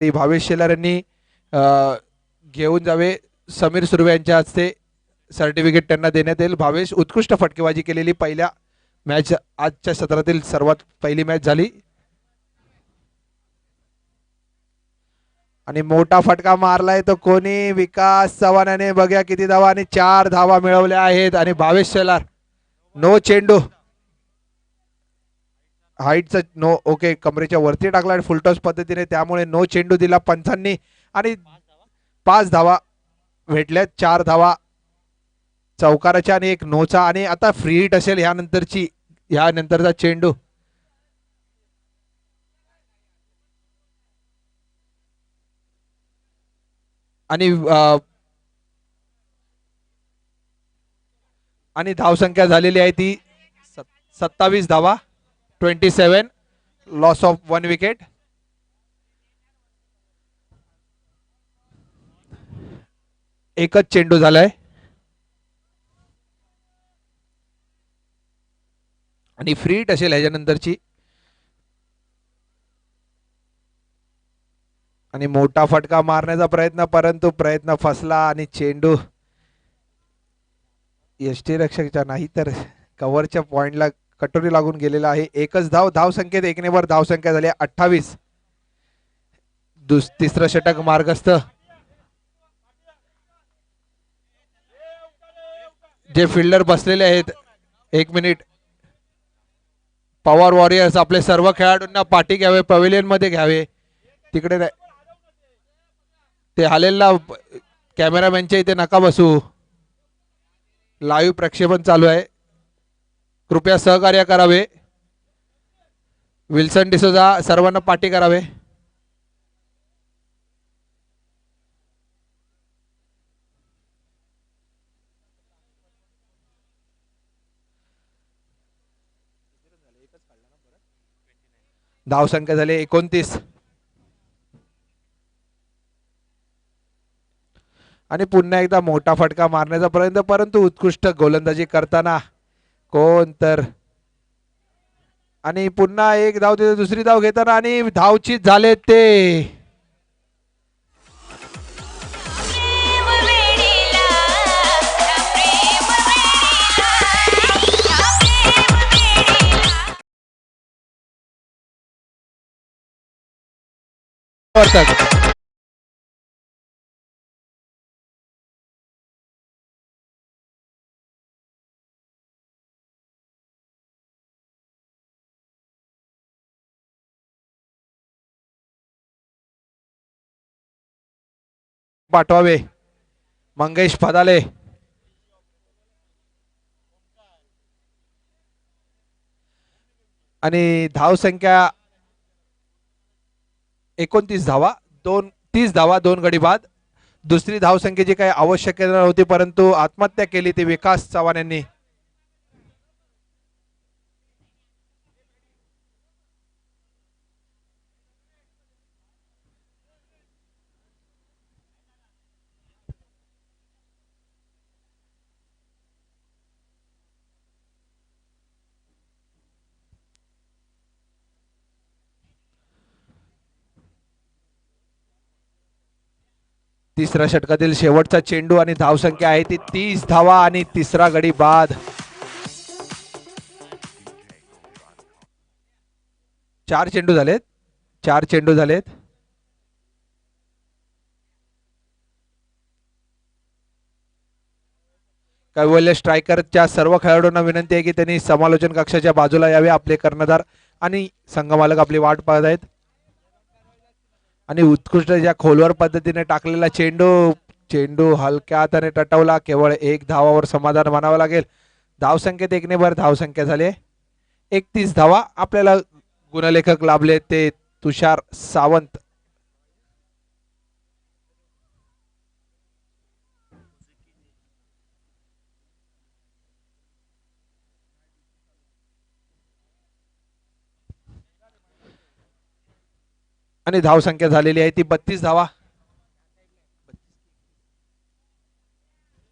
ती भावेश शेलार यांनी घेऊन जावे. समीर सुर्वे यांच्या हस्ते सर्टिफिकेट त्यांना देण्यात येईल. भावेश उत्कृष्ट फटकेबाजी केलेली पहिल्या मॅच आजच्या सत्रातील सर्वात पहिली मॅच झाली आणि मोठा फटका मारलाय तो कोणी विकास चव्हाण याने. बघा किती धावा आणि 4 धावा मिळवल्या आहेत आणि भावेश शेलार नो चेंडू हाईटचा नो ओके कमरेच्या वरती टाकला आणि फुलटॉस पद्धतीने त्यामुळे नो चेंडू दिला पंचांनी आणि 5 धावा भेटल्या. 4 धावा चौकाराच्या आणि एक नोचा आणि आता फ्री हिट असेल ह्यानंतरचा चेंडू आणि आणि धावसंख्या झालेली आहे ती 27 धावा 27 लॉस ऑफ 1 विकेट. एकच चेंडू झालाय आणि फ्री हिट असेल ह्याच्यानंतरची आणि मोठा फटका मारण्याचा प्रयत्न परंतु प्रयत्न फसला आणि चेंडू यष्टीरक्षकच्या नाही तर कव्हरच्या पॉइंटला कटोरी लागून गेलेला आहे. एकच धाव संख्येत एकनेवर धावसंख्या झाली 28. तिसरं षटक मार्गस्थ. जे फिल्डर बसलेले आहेत 1 मिनिट. पॉवर वॉरियर्स आपले सर्व खेळाडूंना पाठी घ्यावे पवेलियन मध्ये घ्यावे. तिकडे ते हालेलला कॅमेरामॅनच्या इथे नका बसू. लाईव्ह प्रक्षेपण चालू आहे. कृपया सहकार्य करावे. विल्सन डिसोजा सर्वांना पाठी करावे. धावसंख्या झाली 29 आणि पुन्हा एकदा मोठा फटका मारण्याचा प्रयत्न परंतु उत्कृष्ट गोलंदाजी करताना कोण तर आणि पुन्हा एक धाव देतो दुसरी धाव घेताना आणि धावचीत झाले ते पाठवावे. मंगेश पदाले आणि धावसंख्या 29 धावा 30 धावा 2 गडी बाद. दुसरी धावसंख्येची काही आवश्यकता नव्हती परंतु आत्महत्या केली ती विकास चव्हाण यांनी. तिसऱ्या षटकातील शेवटचा चेंडू आणि धावसंख्या आहे ती 30 धावा आणि तिसरा गडी बाद. 4 चेंडू झालेत. 4 चेंडू झालेत. कैवल्य स्ट्रायकरच्या सर्व खेळाडूंना विनंती आहे की त्यांनी समालोचन कक्षाच्या बाजूला यावे. आपले कर्णधार आणि संघमालक आपली वाट पाहत आहेत आणि उत्कृष्ट ज्या खोलवर पद्धतीने टाकलेला चेंडू हलक्या हाताने टटवला. केवळ 1 धावावर समाधान मानावं लागेल. धावसंख्येत एकने भर धावसंख्या झाली 31 धावा. आपल्याला गुणलेखक लाभले ते तुषार सावंत. आणि धावसंख्या झालेली आहे ती 32 धावा.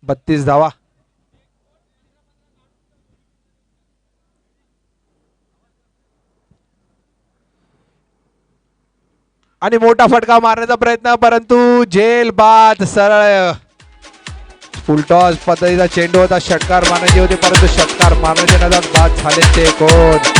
32 धावा. आणि मोठा फटका मारण्याचा प्रयत्न, परंतु झेल बाद. सरळ फुलटॉस पद्धतीचा चेंडू होता, षटकार मारण्याची होती परंतु षटकार मारण्याच्या नादात बाद झाले ते कोण.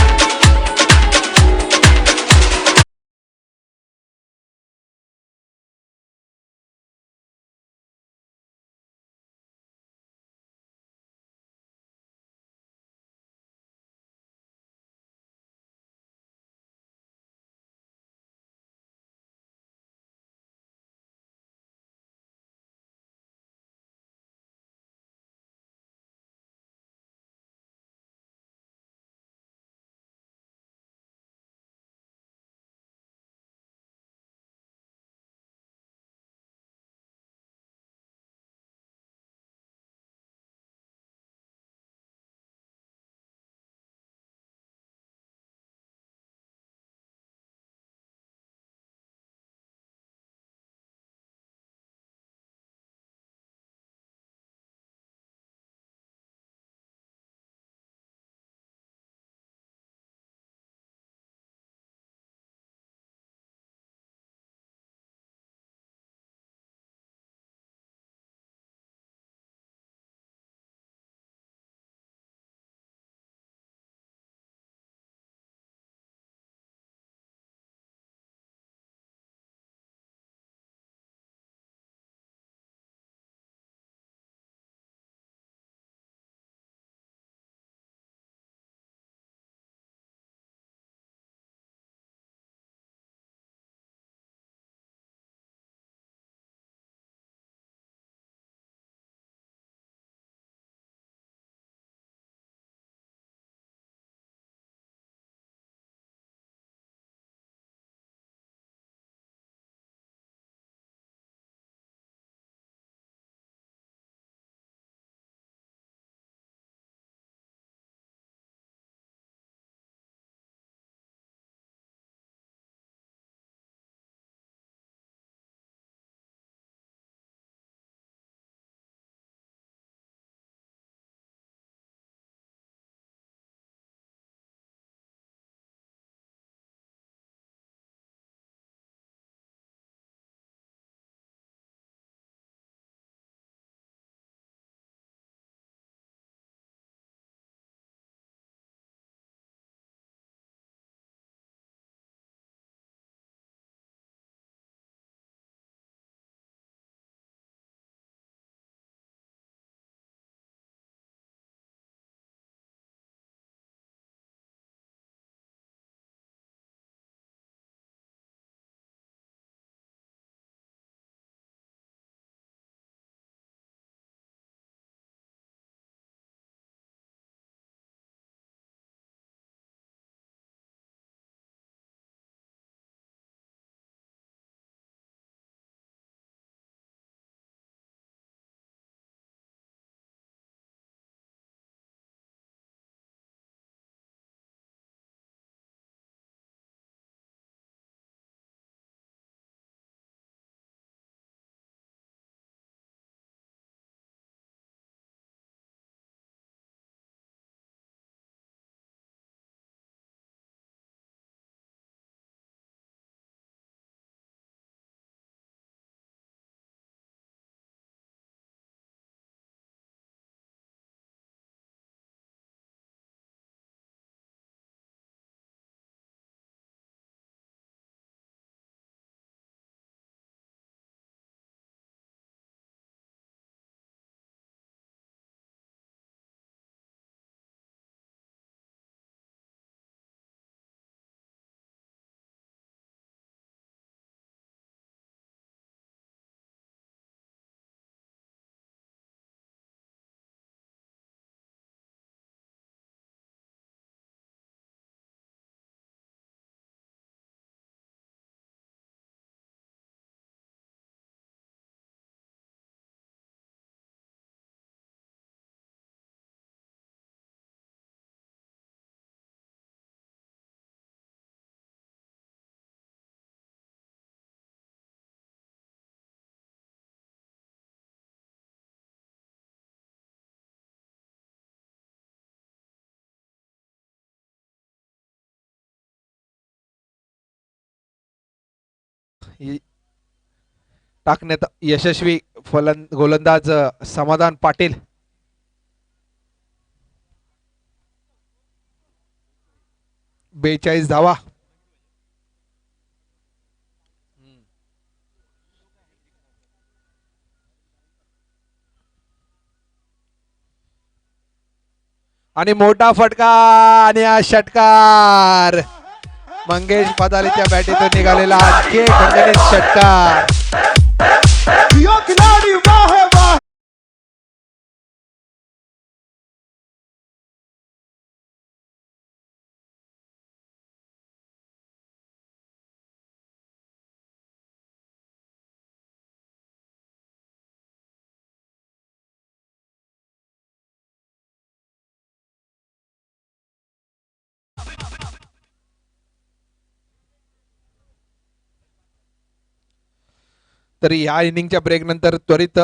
टाकण्यात यशस्वी गोलंदाज समाधान पाटील. बेचाळीस धावा. आणि मोठा फटका आणि हा षटकार मंगेश पदालेच्या बॅटीतून निघालेला आणखी एक खंडणीत षटकार. तरी या इनिंगच्या ब्रेक नंतर त्वरित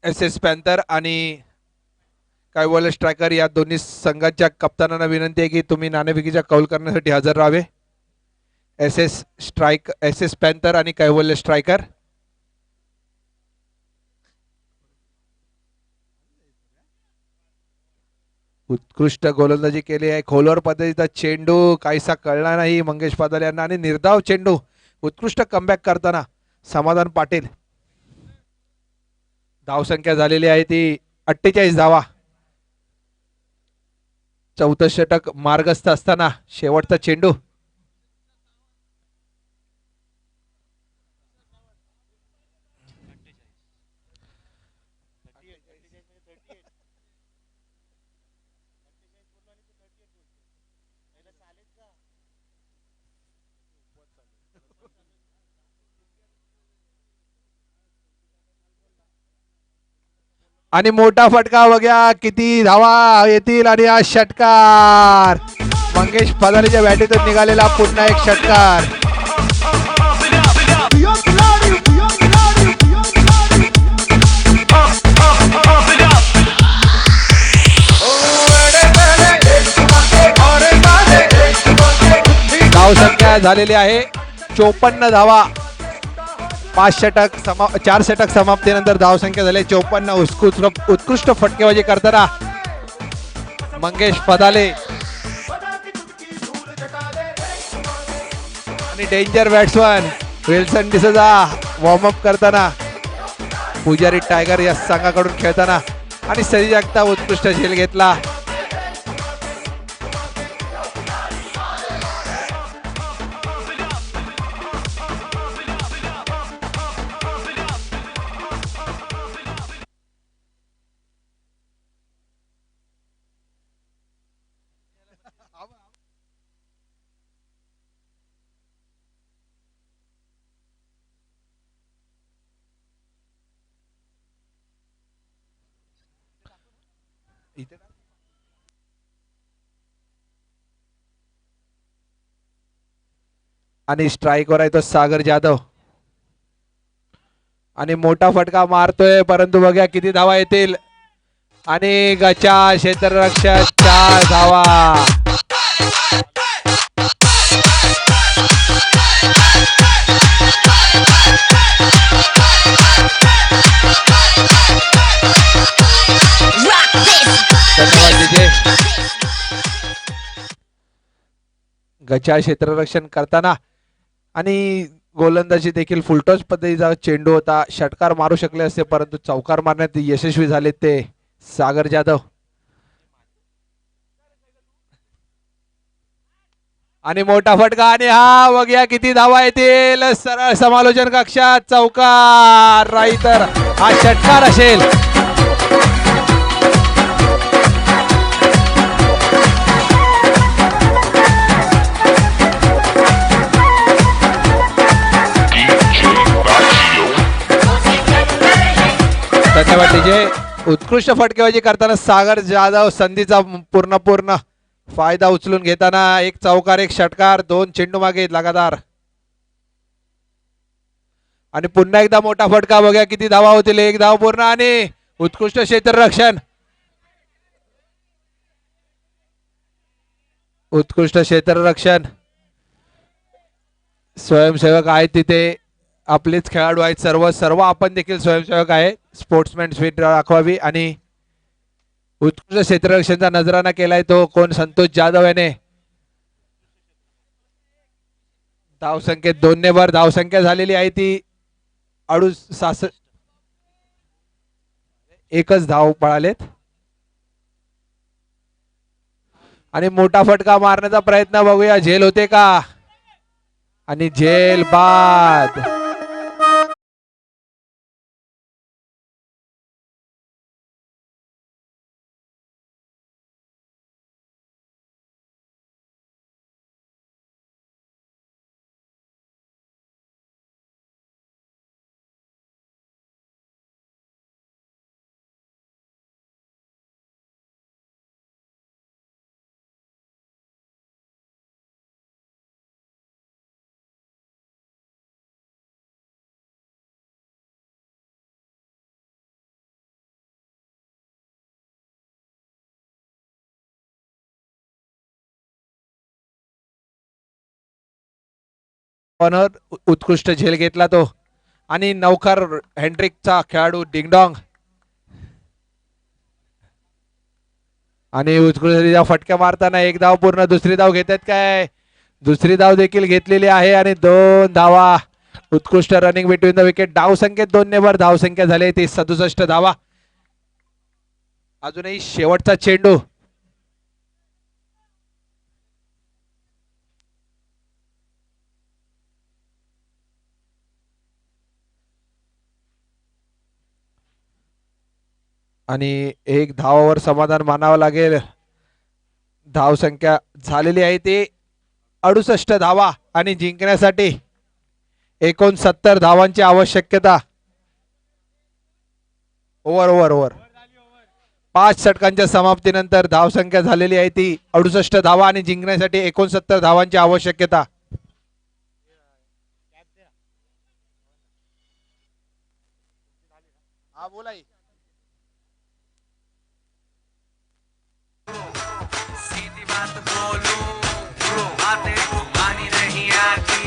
एस पॅन्थर आणि कायवॉल स्ट्रायकर या दोन्ही संघाच्या कप्तानांना विनंती आहे की तुम्ही नाणेफेकीच्या कौल करण्यासाठी हजर राहावे. एस एस पॅन्थर आणि कायवॉल स्ट्रायकर. उत्कृष्ट गोलंदाजी केली आहे. खोलवर पद्धतीचा चेंडू काहीसा कळला नाही मंगेश पदाले यांना आणि निर्धाव चेंडू. उत्कृष्ट कमबॅक करताना समाधान पाटील. धावसंख्या झालेली आहे ती 48 धावा. चौथं षटक मार्गस्थ असताना शेवटचा चेंडू. आणि मोठा फटका बघा किती धावा येतील आणि हा षटकार मंगेश पदालेच्या बॅटीतून निघालेला पुन्हा एक षटकार. धावसंख्या झालेली आहे 54 धावा. 4 षटक समाप्तीनंतर धावसंख्या झाली 54. उत्कृष्ट फटकेबाजी करताना मंगेश पदाले आणि danger batsman Wilson D'Souza warm up करताना पुजारी टायगर या संघाकडून खेळताना आणि सरी जगताप उत्कृष्ट झेल घेतला. आणि स्ट्राइकवर आहे तो सागर जाधव आणि मोठा फटका मारतोय परंतु बघा किती धावा येतील आणि गचा क्षेत्ररक्षक 4 धावा. गचा क्षेत्ररक्षण करताना आणि गोलंदाजी देखील फुलटॉस पद्धतीचा चेंडू होता. षटकार मारू शकले असते परंतु चौकार मारण्यात यशस्वी झाले ते सागर जाधव. आणि मोठा फटका आणि हा बघूया किती धावा येतील. सरळ समालोचन कक्षात चौकार नाही तर हा षटकार असेल. धन्यवाद डीजे. उत्कृष्ट फटकेबाजी करताना सागर जाधव संधीचा पूर्ण फायदा उचलून घेताना एक चौकार एक षटकार 2 चेंडू मागे लगातार आणि पुन्हा एकदा मोठा फटका. बघा किती धावा होतील. 1 धाव पूर्ण आणि उत्कृष्ट क्षेत्ररक्षण. उत्कृष्ट क्षेत्ररक्षण स्वयंसेवक आहेत तिथे, आपलेच खेळाडू आहेत सर्व सर्व आपण देखील स्वयंसेवक आहे. स्पोर्ट्समॅन स्पिरिट दाखवावी आणि उत्कृष्ट क्षेत्ररक्षणचा नजराना केलाय तो कोण संतोष जाधव याने. धावसंख्येत 2 भर धावसंख्या झालेली आहे ती 68. एकच धाव पळालेत आणि मोठा फटका मारण्याचा प्रयत्न बघूया झेल होते का आणि झेल बाद. उत्कृष्ट झेल घेतला तो आणि नौकर हेनरिकचा खेळाडू डिंगडॉंग आणि उत्कृष्ट फटक्या मारताना एक धाव पूर्ण. दुसरी धाव घेतात काय, दुसरी धाव देखील घेतलेली आहे आणि 2 धावा. उत्कृष्ट रनिंग बिटवीन द विकेट. धाव संख्येत 2 भर धावसंख्या झाली ती 67 धावा. अजूनही शेवटचा चेंडू आणि एक धावावर समाधान मानावं लागेल. धावसंख्या झालेली आहे ती 68 धावा आणि जिंकण्यासाठी 69 धावांची आवश्यकता. ओव्हर ओव्हर ओव्हर 5 षटकांच्या समाप्तीनंतर धावसंख्या झालेली आहे ती 68 धावा आणि जिंकण्यासाठी 69 धावांची आवश्यकता. हा बोला. सीधी बात बोलूं बातें को आनी नहीं आती.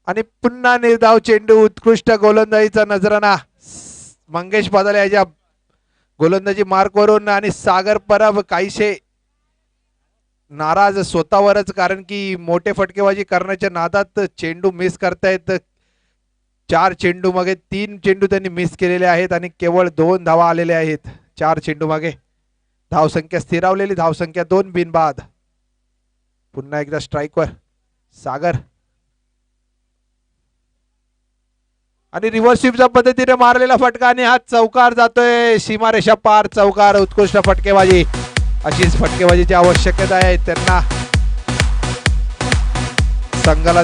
आणि पुन्हा निर्धाव चेंडू, उत्कृष्ट गोलंदाजीचा नजराणा मंगेश बादल याच्या गोलंदाजी मार्कवरून. आणि सागर परब काहीशे नाराज स्वतःवरच, कारण की मोठे फटकेबाजी करण्याच्या नादात चेंडू मिस करतायत. 4 चेंडू मागे 3 चेंडू त्यांनी मिस केलेले आहेत आणि केवळ 2 धावा आलेल्या आहेत 4 चेंडू मागे. धावसंख्या स्थिरावलेली, धावसंख्या 2 बिनबाद. पुन्हा एकदा स्ट्राईकवर सागर आणि रिव्हर्स स्वीपच्या पद्धतीने मारलेला फटका आणि हा चौकार जातोय सीमारेषा पार. चौकार, उत्कृष्ट फटकेबाजी. अशीच फटकेबाजीची आवश्यकता आहे त्यांना संघाला.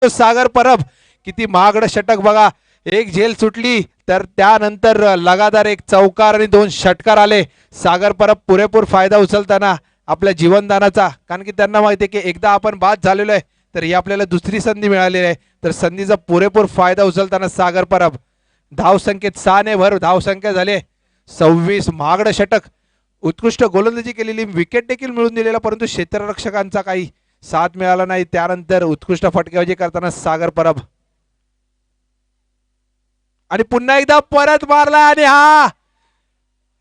सागर परब किती महागडं षटक बघा. एक झेल सुटली तर त्यानंतर लगातार एक चौकार आणि 2 षटकार आले. सागर परब पुरेपूर फायदा उचलताना आपल्या जीवनदानाचा, कारण की त्यांना माहिती आहे की एकदा आपण बाद झालेलो आहे तर ही आपल्याला दुसरी संधी मिळालेली आहे. तर संधीचा पुरेपूर फायदा उचलताना सागर परब धावसंख्येत 6 ने भर धावसंख्या झाले 26. महागडं षटक, उत्कृष्ट गोलंदाजी केलेली, विकेट देखील मिळून दिलेला, परंतु क्षेत्ररक्षकांचा काही साथ मिळाला नाही. त्यानंतर उत्कृष्ट फटकेबाजी करताना सागर परब आणि पुन्हा एकदा परत मारला आणि हा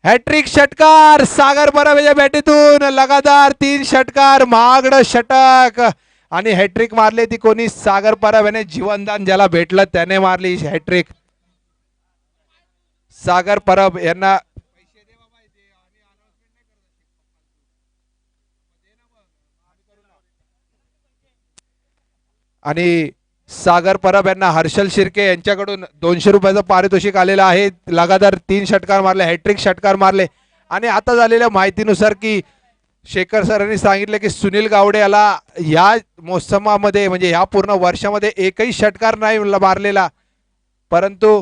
हॅट्रिक षटकार सागर परब याच्या बॅटीतून. लगातार 3 षटकार, महागडं षटक आणि हॅट्रिक मारली ती कोणी? सागर परब याने जीवनदान ज्याला भेटलं त्याने मारली हॅट्रिक. सागर परब यांना आणि सागर परब यांना हर्षल शिर्के यांच्याकडून 200 रुपयाचं पारितोषिक आलेलं आहे. लगातार 3 षटकार मारले, हॅट्रिक षटकार मारले. आणि आता झालेल्या माहितीनुसार की शेखर सरांनी सांगितले की सुनील गावडे याला या मोसमामध्ये म्हणजे ह्या पूर्ण वर्षामध्ये एकही षटकार नाही मारलेला, परंतु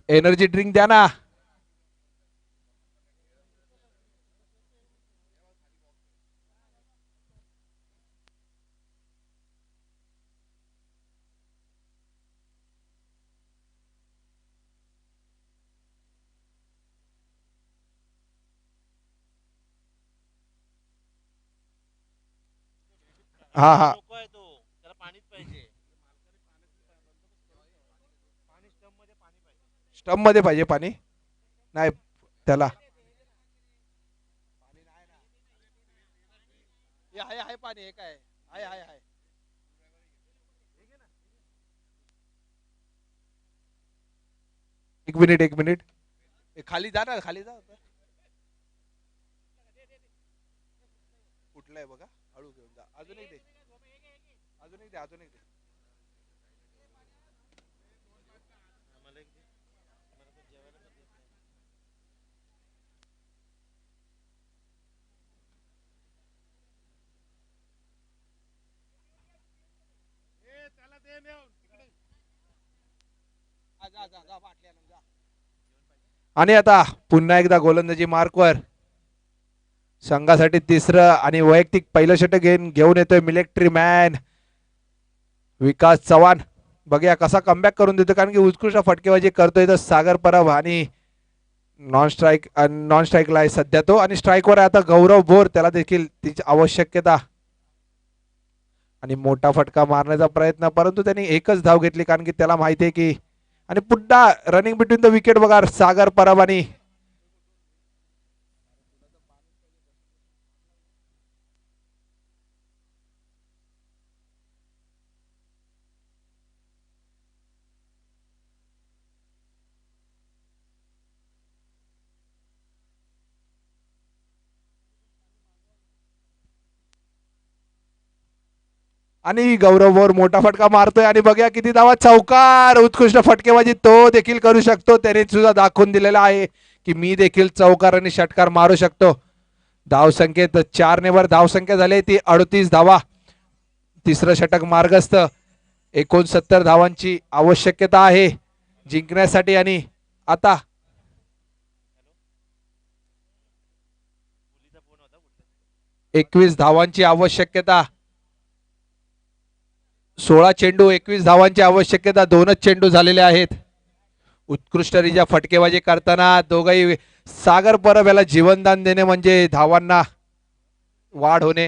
एनर्जी ड्रिंक द्या ना. हा हा स्टंप मध्ये पाहिजे पाणी नाही त्याला. आहे पाणी, हे काय आहे. एक मिनिट खाली जा ना, खाली जा. कुठलं आहे बघा, हळू घेऊन जा. अजून एक दे, अजून एक दे. आणि आता पुन्हा एकदा गोलंदाजी मार्कवर संघासाठी तिसरं आणि वैयक्तिक पहिलं षटक घेऊन येतोय मिलिटरी मॅन विकास चव्हाण. बघूया कसा कमबॅक करून देतो, कारण की उत्कृष्ट फटकेबाजी करतोय तर सागर परब. आणि नॉन स्ट्राईकला आहे सध्या तो, आणि स्ट्राईकवर आहे आता गौरव बोर, त्याला देखील तिची आवश्यकता आणि मोठा फटका मारण्याचा प्रयत्न, परंतु त्यांनी एकच धाव घेतली, कारण की त्याला माहिती आहे की. आणि पुन्हा रनिंग बिटवीन द विकेट बघा सागर परब आणि गौरव बोर मोठा फटका मारतोय आणि बघूया किती धावा. चौकार, उत्कृष्ट फटकेबाजी तो देखील करू शकतो, त्याने सुद्धा दाखवून दिलेला आहे की मी देखील चौकार आणि षटकार मारू शकतो. धावसंख्येत 4 ने वर धावसंख्या झाली ती 38 धावा. तिसरं षटक मार्गस्थ, 69 धावांची आवश्यकता आहे जिंकण्यासाठी. आणि आता 21 धावांची आवश्यकता. 16 चेंडू 21 धावांची आवश्यकता, 2च चेंडू झालेले आहेत. उत्कृष्टरित्या फटकेबाजी करताना दोघही सागर परब याला जीवनदान देणे म्हणजे धावांना वाढ होणे.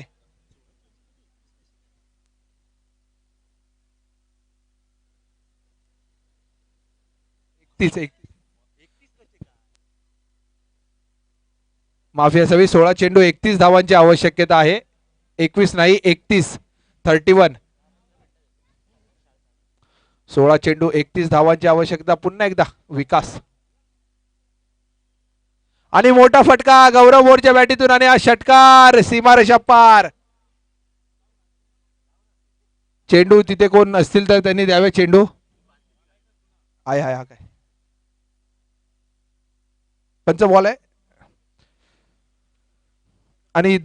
माफी असावी, 16 चेंडू 31 धावांची आवश्यकता आहे. 21 नाही 31, 31. 16 चेंडू 31 धावांची आवश्यकता. पुन्हा एकदा विकास आणि मोठा फटका गौरव बोरच्या बॅटीतून, आणि हा षटकार सीमारेषा पार. चेंडू तिथे कोण नसतील तर त्यांनी द्यावे चेंडू. आहे आहे हा काय पंच बॉल आहे. आणि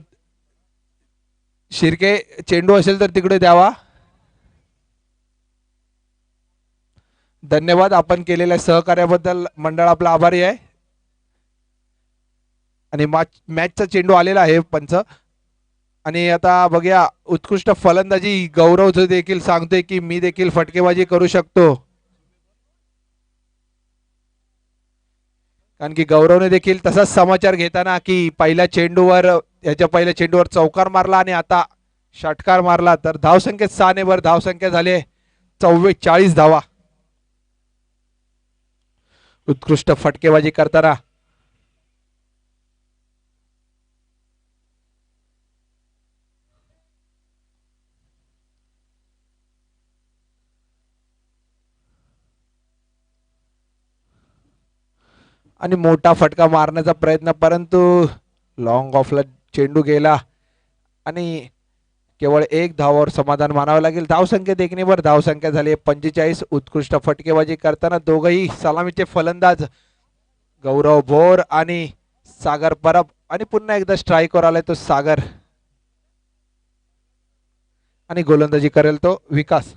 शिर्के चेंडू असेल तर तिकडे द्यावा. धन्यवाद आपण केलेल्या सहकार्याबद्दल मंडळ आपला आभारी आहे. आणि मॅचचा चेंडू आलेला आहे पंच. आणि आता बघूया उत्कृष्ट फलंदाजी गौरव देखील सांगतोय की मी देखील फटकेबाजी करू शकतो. कारण की गौरवने देखील तसाच समाचार घेताना की पहिल्या चेंडूवर चौकार मारला आणि आता षटकार मारला तर धावसंख्येत 6 ने वर धावसंख्या झाली 44 धावा. उत्कृष्ट फटकेबाजी करताना आणि मोठा फटका मारण्याचा प्रयत्न परंतु लॉंग ऑफला चेंडू गेला आणि केवळ एक धावावर समाधान मानावे लागेल. धावसंख्येत एकनेवर धावसंख्या झाली 45. उत्कृष्ट फटकेबाजी करताना दोघही सलामीचे फलंदाज गौरव भोर आणि सागर परब. आणि पुन्हा एकदा स्ट्राईकवर आलाय तो सागर आणि गोलंदाजी करेल तो विकास.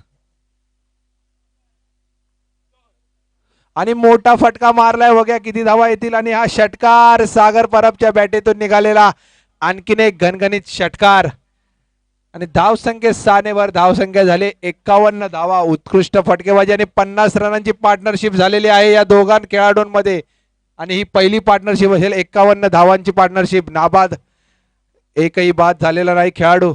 आणि मोठा फटका मारलाय बघा किती धावा येतील. आणि हा षटकार सागर परबच्या बॅटेतून निघालेला आणखीन एक घणघणीत षटकार. आणि धावसंख्येत 6 ने वर धावसंख्या झाली 51 धावा. उत्कृष्ट फटकेबाजी आणि 50 रनांची पार्टनरशिप झालेली आहे या दोघां खेळाडूंमध्ये. आणि ही पहिली पार्टनरशिप असेल 51 धावांची पार्टनरशिप. नाबाद एकही बाद झालेला नाही खेळाडू.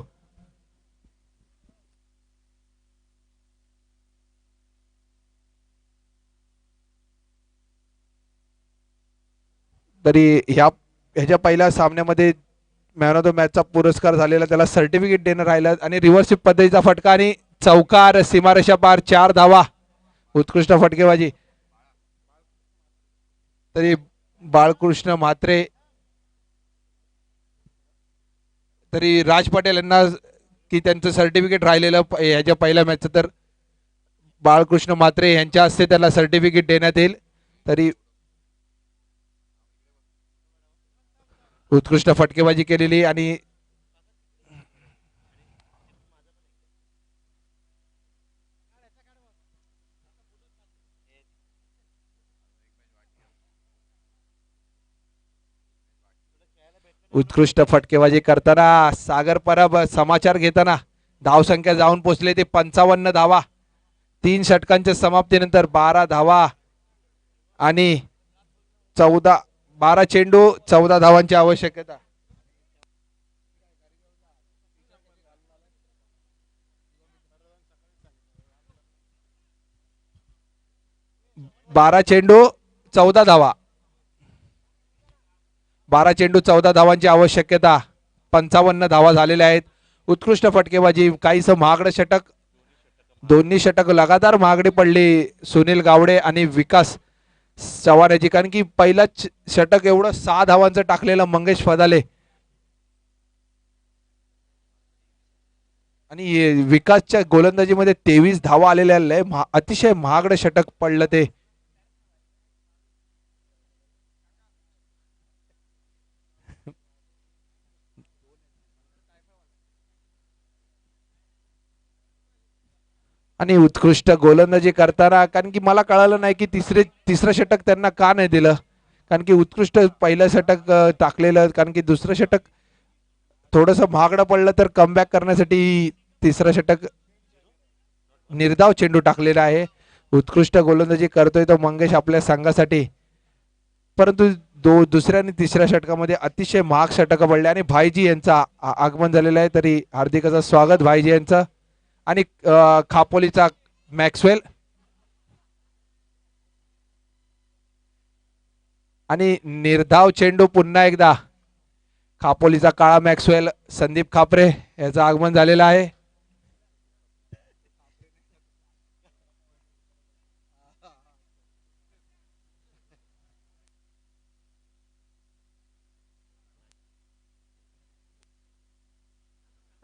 तरी ह्याच्या पहिल्या सामन्यामध्ये मॅन ऑफ द मॅचचा पुरस्कार झालेला त्याला सर्टिफिकेट देणं राहिलं. आणि रिव्हर्स पद्धतीचा फटका आणि चौकार सीमारेषा पार 4 धावा. उत्कृष्ट फटकेबाजी. तरी बाळकृष्ण म्हात्रे तरी राज पटेल यांना की त्यांचं सर्टिफिकेट राहिलेलं ह्याच्या पहिल्या मॅचचं तर बाळकृष्ण म्हात्रे यांच्या हस्ते त्याला सर्टिफिकेट देण्यात येईल. तरी उत्कृष्ट फटकेबाजी केलेली. आणि उत्कृष्ट फटकेबाजी करताना सागर परब समाचार घेताना धावसंख्या जाऊन पोहोचले ते 55 धावा. 3 षटकांच्या समाप्तीनंतर 12 धावा आणि 12 चेंडू 14 धावांची आवश्यकता. 12 चेंडू 14 धावा. 12 चेंडू 14 धावांची आवश्यकता. 55 धावा झालेल्या आहेत. उत्कृष्ट फटकेबाजी काहीसं महागडं षटक. दोन्ही षटक लगातार महागडी पडली सुनील गावडे आणि विकास चव्हाण याची. कारण की पहिलाच षटक एवढं 6 धावांचं टाकलेलं मंगेश फदाले. आणि विकासच्या गोलंदाजीमध्ये 23 धावा आलेल्या लय अतिशय महागडं षटक पडलं ते. आणि उत्कृष्ट गोलंदाजी करताना कारण की मला कळालं नाही की तिसरं षटक त्यांना का नाही दिलं. कारण की उत्कृष्ट पहिलं षटक टाकलेलं. कारण की दुसरं षटक थोडंसं महागडं पडलं तर कमबॅक करण्यासाठी तिसरं षटक निर्धाव चेंडू टाकलेला आहे. उत्कृष्ट गोलंदाजी करतोय तो मंगेश आपल्या संघासाठी. परंतु दुसऱ्या आणि तिसऱ्या षटकामध्ये अतिशय महाग षटक पडले. आणि भाईजी यांचा आगमन झालेलं आहे. तरी हार्दिक असं स्वागत भाईजी यांचं. आणि खापोलीचा मॅक्सवेल आणि निर्धाव चेंडू पुन्हा एकदा खापोलीचा काळा मॅक्सवेल संदीप खापरे याचं आगमन झालेलं आहे.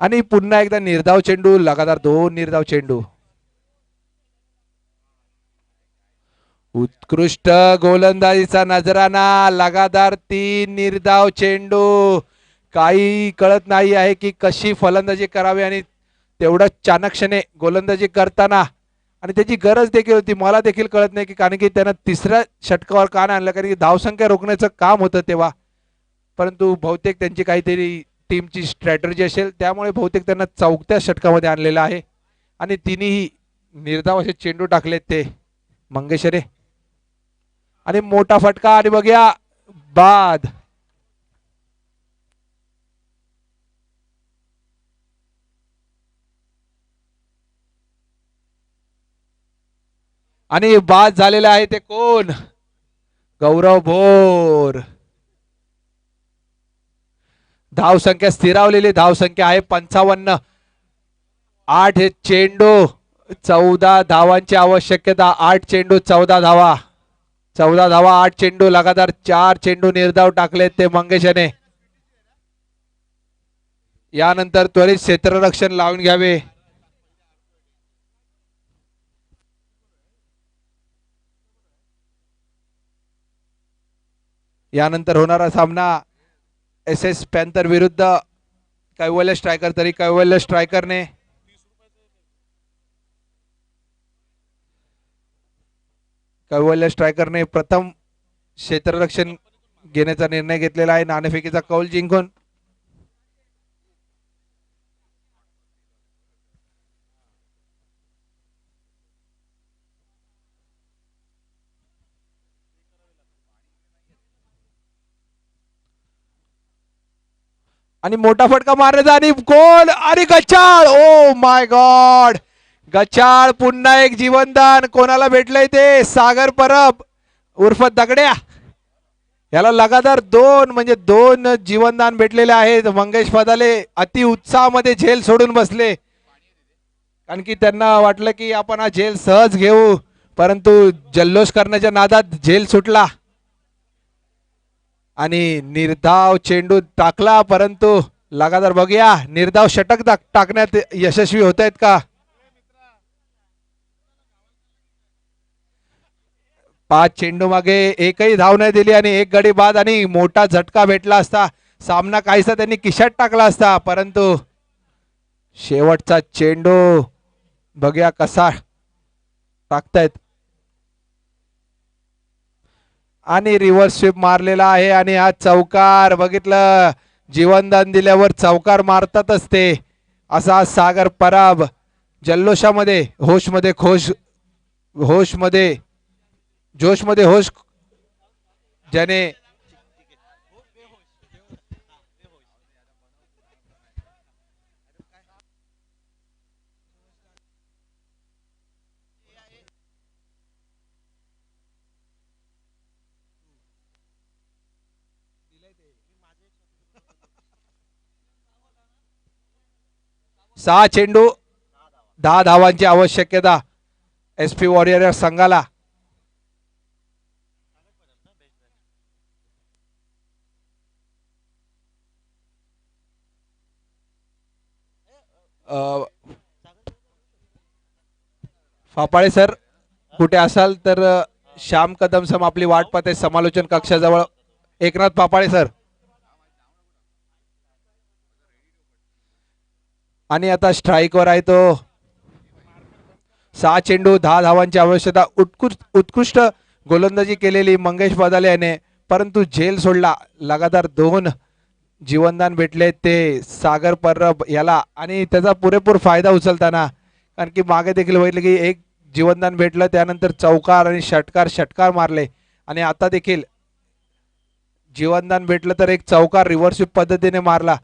आणि पुन्हा एकदा निर्धाव चेंडू, लगातार 2 निर्धाव चेंडू. उत्कृष्ट गोलंदाजीचा नजराना, लगातार 3 निर्धाव चेंडू. काही कळत नाही आहे की कशी फलंदाजी करावी आणि तेवढं चाणक्षणे गोलंदाजी करताना आणि त्याची गरज देखील होती. मला देखील कळत नाही की कारण की त्यानं तिसऱ्या षटकावर का नाही आणलं, कारण की धावसंख्या रोखण्याचं काम होतं तेव्हा. परंतु बहुतेक त्यांची काहीतरी टीमची स्ट्रॅटर्जी असेल, त्यामुळे बहुतेक त्यांना चौथ्या षटकामध्ये आणलेलं आहे आणि तिन्ही निर्धाव असे चेंडू टाकलेत ते मंगेशरे. आणि मोठा फटका आणि बघूया बाद. आणि बाद झालेला आहे ते कोण? गौरव भोर. धावसंख्या स्थिरावलेली धावसंख्या आहे 55. 8 चेंडू 14 धावांची आवश्यकता. 8 चेंडू 14 धावा. 14 धावा 8 चेंडू, लगातार 4 चेंडू निर्धाव टाकलेत ते मंगेशाने. यानंतर त्वरित क्षेत्ररक्षण लावून घ्यावे. यानंतर होणारा सामना SS पॅन्थर विरुद्ध कैवल्य स्ट्रायकर. तरी कैवल्य स्ट्रायकरने प्रथम क्षेत्ररक्षण घेण्याचा निर्णय घेतलेला आहे नाणेफेकीचा कौल जिंकून. आणि मोठा फटका मारण्याचा आणि गोल आणि गचाळ. Oh my God, गचाळ. पुन्हा एक जीवनदान. कोणाला भेटलंय ते? सागर परब उर्फ दगड्या. याला लगातार 2 म्हणजे 2 जीवनदान भेटलेले आहेत. मंगेश पदाले अति उत्साहामध्ये झेल सोडून बसले, कारण की त्यांना वाटलं की आपण हा झेल सहज घेऊ, परंतु जल्लोष करण्याच्या नादात झेल सुटला आणि निर्धाव चेंडू टाकला. परंतु लगातार बघूया निर्धाव षटक टाकण्यात यशस्वी होत आहेत का? 5 चेंडू मागे एकही धाव नाही दिली आणि एक गडी बाद आणि मोठा झटका भेटला असता. सामना काहीसा त्यांनी खिशात टाकला असता. परंतु शेवटचा चेंडू बघूया कसा टाकतायत. आणि रिव्हर्स स्वीप मारलेला आहे आणि हा चौकार. बघितलं, जीवनदान दिल्यावर चौकार मारतातच ते. असा सागर पराब जल्लोषामध्ये होशमध्ये जोशमध्ये होश ज्याने सहा चेंडू 10 धावांची आवश्यकता SP वॉरियर संघाला. फापाळे सर कुठे असाल तर श्याम कदम सम आपली वाट पाहते समालोचन कक्षाजवळ. एकनाथ फापाळे सर. आणि आता स्ट्राइक वर आहे तो. 6 चेंडू 10 धावांची आवश्यकता. उत्कृष्ट गोलंदाजी केलेली मंगेश पदाले याने, परंतु झेल सोडला. लगातार 2 जीवनदान भेटले ते सागर परब याला आणि त्याचा पुरेपूर फायदा उचलताना, कारण की मागे देखील बघितलं की एक जीवनदान भेटलं, त्यानंतर चौकार आणि षटकार मारले आणि आता देखील जीवनदान भेटलं तर एक चौकार रिव्हर्स पद्धतीने मारला.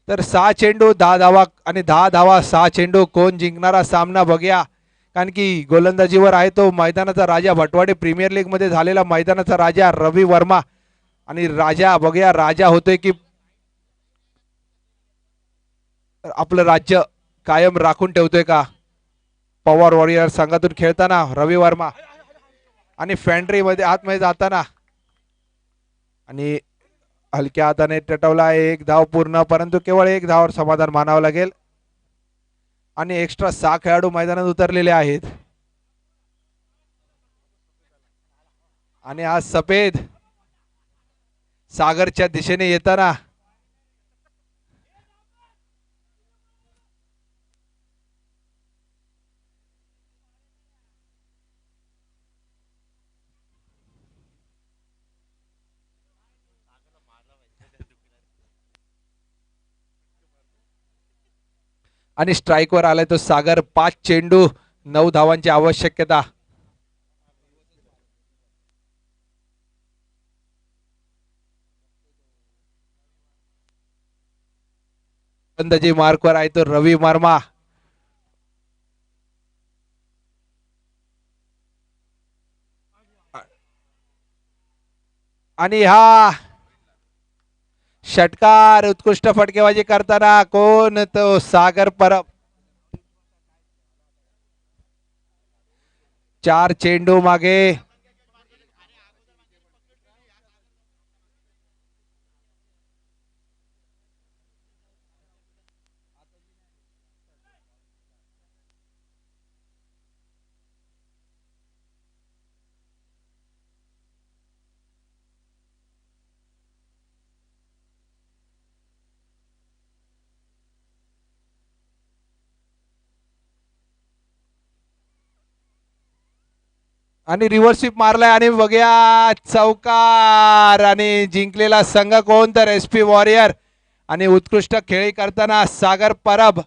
तर 6 चेंडू 10 धावा आणि 10 धावा 6 चेंडू. कोण जिंकणारा सामना बघूया, कारण की गोलंदाजीवर आहे तो मैदानाचा राजा, भटवाडे प्रीमियर लीग मध्ये झालेला मैदानाचा राजा रवी वर्मा. आणि राजा बघूया राजा होतोय की आपलं राज्य कायम राखून ठेवतोय का? पॉवर वॉरियर संघातून खेळताना रवी वर्मा आणि फॅन्ड्री मध्ये आतमध्ये जाताना आणि हलक्या हाताने टटवला, एक धाव पूर्ण, परंतु केवळ एक धावावर समाधान मानावं लागेल आणि एक्स्ट्रा 6 खेळाडू मैदानात उतरलेले आहेत. आणि आज सफेद सागरच्या दिशेने येताना आणि स्ट्राईकवर आलाय तो सागर. 5 चेंडू 9 धावांची आवश्यकता. फलंदाजी मार्कवर आहे तो रवी वर्मा. आणि हा षटकार उत्कृष्ट फटकेबाजी करताना कोण तो सागर परब. 4 चेंडू मागे. आणि रिव्हर्स स्वीप मारलाय आणि बघूया चौकार. आणि जिंकलेला संघ कोण तर SP वॉरियर. आणि उत्कृष्ट खेळी करताना सागर परब.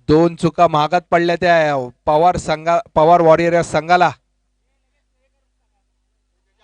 दोन चुका महागात पडल्या त्या पवार वॉरियर या संघाला.